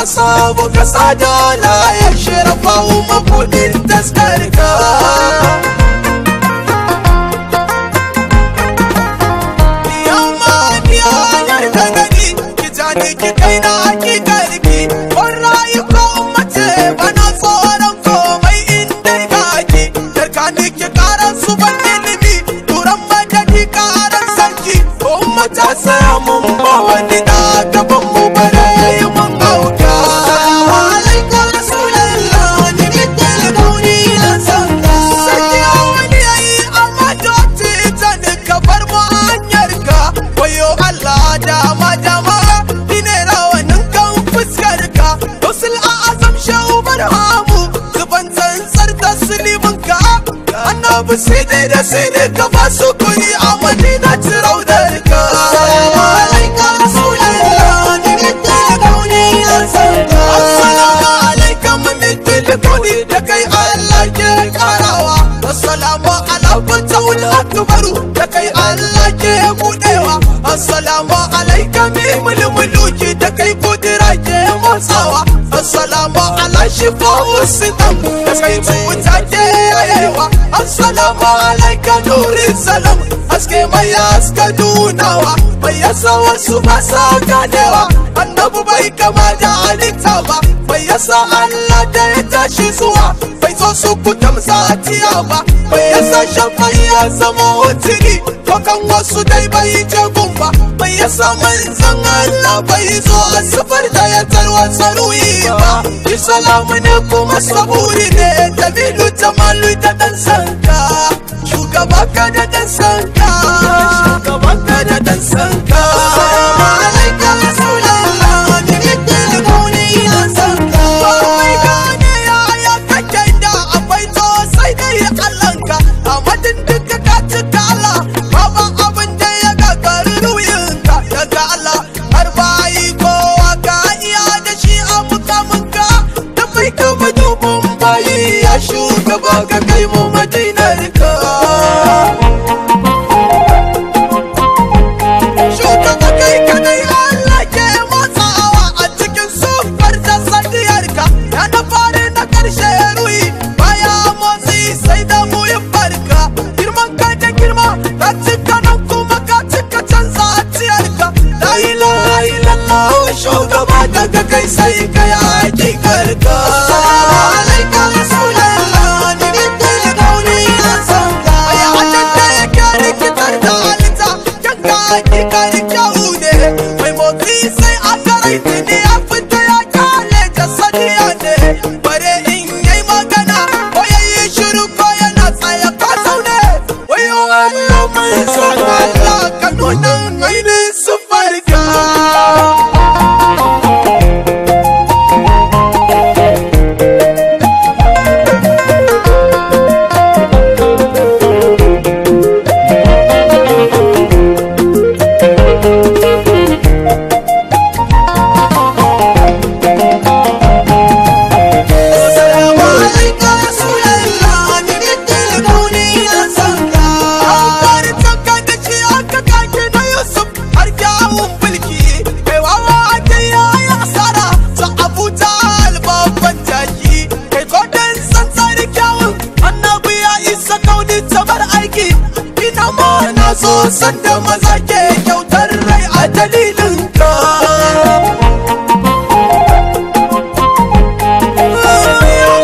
Sabu kasa da layar shirafa mabudin taskarka yamma biyanar da gani ki jani ki kai na hakikarki kon rayuka mace bana tsoron komai inda kaki tarkani ki karan su ban ilimi turan madadi karan sarki ummata saya mun ba wani da gaban mu bare mun auka sai dai da sai dai ka ba su kuri a madina tiraunar ka alaika rasulallah ni mitta kauni na sarka assalamu alaikum mitta kauni da kai Allah ke karawa assalamu alaikum tawul akbaru da kai Allah ke budewa assalamu alaikum mulmuluki da kai kudura ke motsawa assalamu alaikum shifa'u sitam da kai tuta ke yayewa assalamu alaika nuri salam haske mai haska dunawa mai yasa wasu ba sa ganewa annabu bai kama da halitta ba mai yasa Allah da ya tashi zuwa bai zo su kutam satiya ba mai yasa shafai ya zama wutiri ko kan wasu dai bai je gumba mai yasa manzan Allah bai zo a safar da ya tarwatsa ruhi ba salamu ne kuma saburi ne dalilu jamalu da dan sanka shugaba ka da dan sanka shugaba ka da dan sanka assalamu alaika rasulallah ni mitta kauni na sanka mai gane ya kake da akwai to sai dai Allahnka a madin duka ka cika Allah babu abin da ya gagaru ruyinka daga Allah har bayi kowa ka iya da shi a mukaminka bai kama dubin bayi ya shugaba ka kai mu madinar ka shugaba kai kadai Allah ke motsawa a cikin sufar da sadiyar ka ya na fari na karshe ruhi baya motsi sai da mu yi farka girman ka da girma ka cika nan kuma ka cika canza a ciyar ka la ilaha illallah shugaba daga kai sai ka ya hakikar ka sanda maza ke kyautar rai a dalilin ka.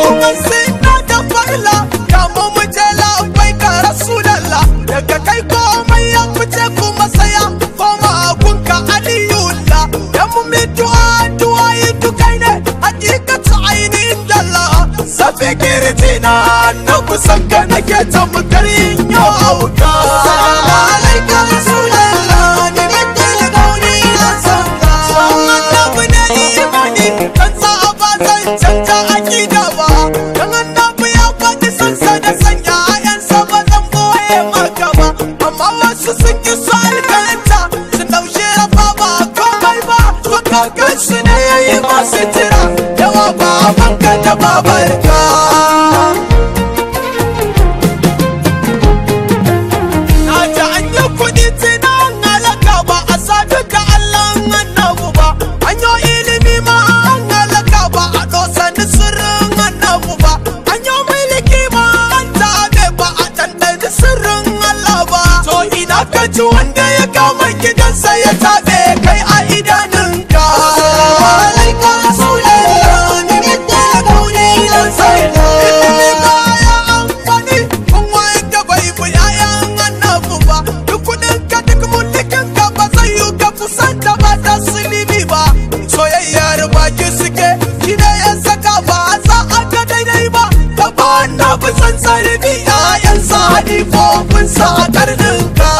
Umar sina da farla kama mu je labai ka Rasulallah, daga kai komai ya fice kuma saya koma gunka Aliyullah. Ya mu du'a yi dukai ne hakikatu ainihin dalla, safe kirtina na kusan ka nake tamkar yin yau auka. Salamu alaika Rasulallah, ni mutum gauni na sanka. Son annabi ne imani, kan sa ba zan canja akida ba. Dan annabi ya faɗi sansa da sanya ƴaƴansa ba zan boye maka ba. Amma wasu sun ki su alkanta, sun ɗaushe rafa ba komai ba. To kakansu ne ya yi masu tira, yawa babanka da babarka. Kaji wanda ya kama gidansa ya taɓe kai a idanunka. Salamu alaika Rasulallah, ni mutum gauni na sanka. Ilimi baya amfani kun wanda bai bi ƴaƴan annabu ba. Duk kuɗinka duk mulkinka ba zai yi ka kusanta ba taslimi ba. Soyayyar baki suke shi ne ya saka ba za a ga daidai ba. Da ba annabi san sarbi ƴaƴansa halifofinsa a karninka.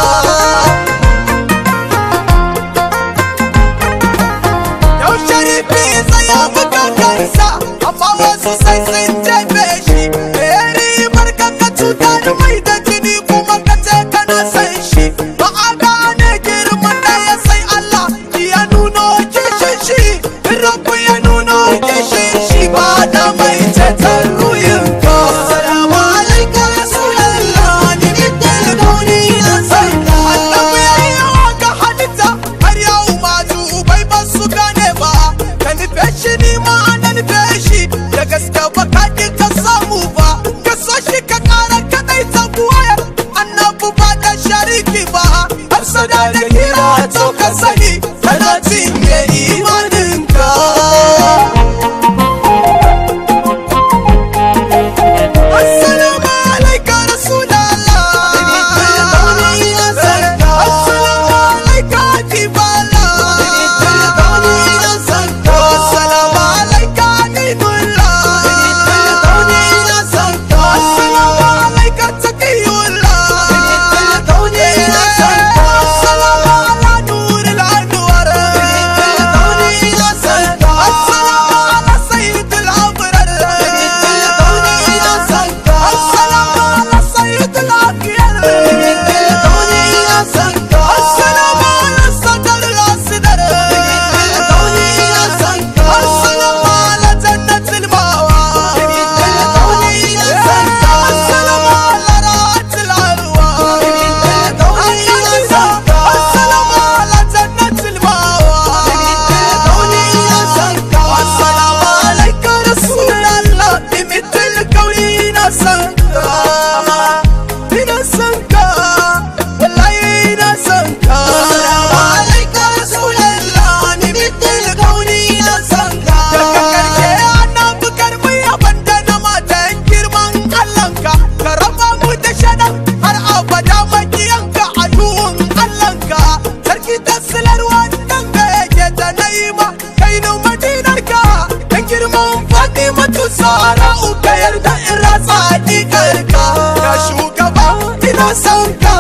Amma wasu sai sun jefe shi, eri barka ka cuta da mai da jini kuma ka ce kana san shi. Ba a gane girman da ya sai Allah ya nuno kishin shi, Rabbu ya nuno kishin shi ba da mai cetar ruhinka. Salamu alaika Rasulallah, ni mutum gauni na sanka. Annabi ya yi yawa ga halitta har yau ma bai ba su gane ba. Ka nufe shi ni ma na nufe shi, da gaske ba ka ƙi ka samu ba. Ka so shi ka ƙara kaɗai ta buwayar annabu ba da shariki ba. Hafsada da kira to ka sani tana cinye imaninka. Assalamu alaika Rasulallah, assalamu alaika Habiballa, assalamu alaika Aminullah, assalamu alaika Taqiyullah, assalamu ala Nuril Anwar, assalamu ala Sayyidil Abrar, assalamu ala Sayyidil Akhyar, assalamu ala Sadaril Asdar, assalamu ala Jannatil Mawa, assalamu ala Ra'atil Arwah, assalamu ala Jannatil Mawa, assalamu alaika Rasulallah, ni mutum gauni na sanka. Ina sanka, wallahi ina sanka. Salamu alaika Rasulallah, ni mutum gauni na sanka. Daga karshe annabi karbi yaban da na matan girman Allahnka. Ka raba mu da shaɗan har abada makiyanka a duhun Allahnka. Sarki tasilar wannan da yake da na'ima kai na madinarka. Dan girman Fatimatu Zahra'u ka yarda in ratsa haƙiƙarka. Ga shugaba ina sanka.